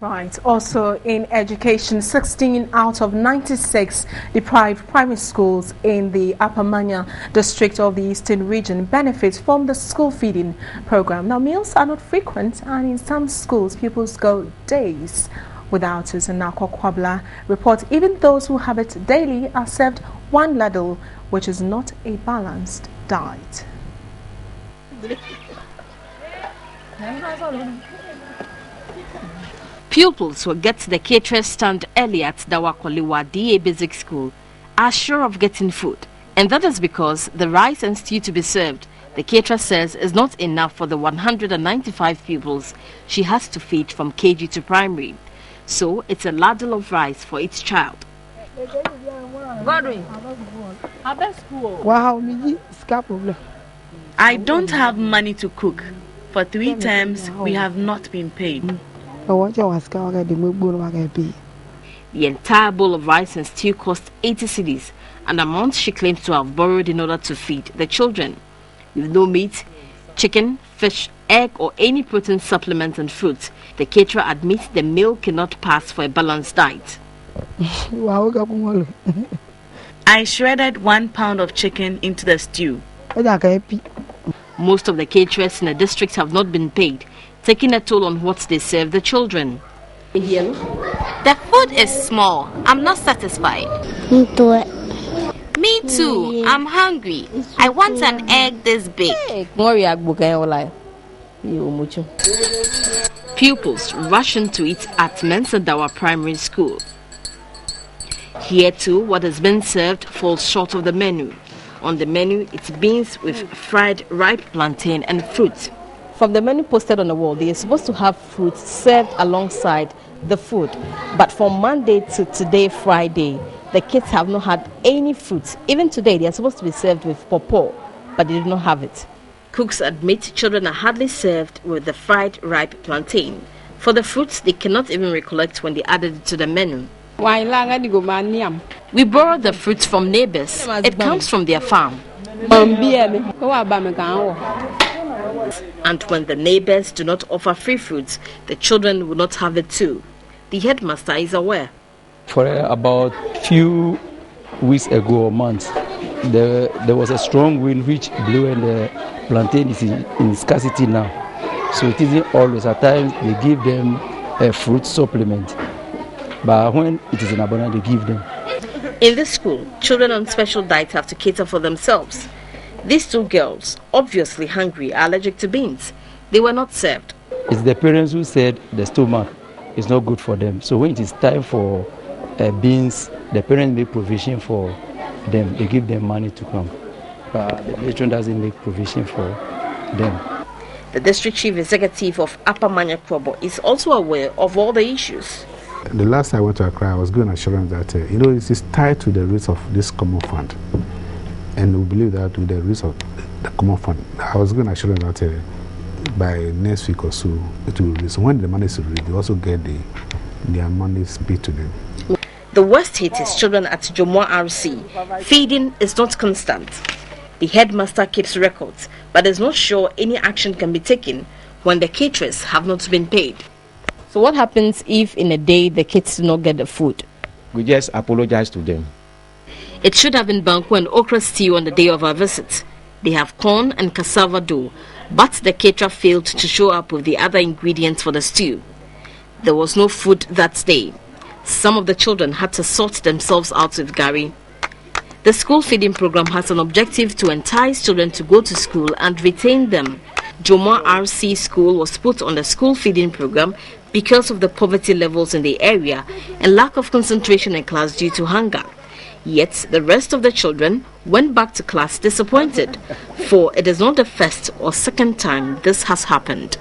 Right. Also in education, 16 out of 96 deprived primary schools in the Upper Manya district of the Eastern region benefit from the school feeding program. Now, meals are not frequent, and in some schools, pupils go days without it. And now, Kwabla report even those who have it daily are served one ladle, which is not a balanced diet. Pupils who get to the caterer's stand early at Dawakwaliwa DA Basic School are sure of getting food, and that is because the rice and stew to be served, the caterer says, is not enough for the 195 pupils she has to feed from KG to primary. So it's a ladle of rice for each child. I don't have money to cook. For 3 times, we have not been paid. The entire bowl of rice and stew cost 80 cedis, an amount she claims to have borrowed in order to feed the children. With no meat, chicken, fish, egg or any protein supplements and fruits, the caterer admits the meal cannot pass for a balanced diet. I shredded 1 pound of chicken into the stew. Most of the caterers in the district have not been paid, taking a toll on what they serve the children. The food is small. I'm not satisfied. Me too. I'm hungry. I want an egg this big. Pupils rushing to eat at Mensadawa Primary School. Here too, what has been served falls short of the menu. On the menu, it's beans with fried ripe plantain and fruit. From the menu posted on the wall, they are supposed to have fruit served alongside the food. But from Monday to today, Friday, the kids have not had any fruit. Even today, they are supposed to be served with pawpaw, but they do not have it. Cooks admit children are hardly served with the fried ripe plantain. For the fruits, they cannot even recollect when they added it to the menu. We borrow the fruits from neighbors. It comes from their farm. And when the neighbors do not offer free fruits, the children will not have it too. The headmaster is aware. For about few weeks ago or months, there was a strong wind which blew, and the plantain is in scarcity now. So it isn't always. At times they give them a fruit supplement, but when it is in abundance, they give them. In this school, children on special diet have to cater for themselves. These 2 girls, obviously hungry, are allergic to beans. They were not served. It's the parents who said the stomach is not good for them. So when it is time for beans, the parents make provision for them. They give them money to come. But the patron doesn't make provision for them. The district chief executive of Upper Manya Krobo is also aware of all the issues. The last time I went to Accra, I was given assurance that, it is tied to the rates of this common fund. And we believe that with the rates of the common fund, I was given assurance that by next week or so, it will release. So when the money is released, they also get their money paid to them. The worst hit is children at Jomwa RC. Feeding is not constant. The headmaster keeps records, but is not sure any action can be taken when the caterers have not been paid. So what happens if in a day the kids do not get the food? We just apologize to them. It should have been banku and okra stew on the day of our visit. They have corn and cassava dough, but the caterer failed to show up with the other ingredients for the stew. There was no food that day. Some of the children had to sort themselves out with gari. The school feeding program has an objective to entice children to go to school and retain them. Jomwa RC school was put on the school feeding program because of the poverty levels in the area and lack of concentration in class due to hunger. Yet the rest of the children went back to class disappointed, for it is not the first or second time this has happened.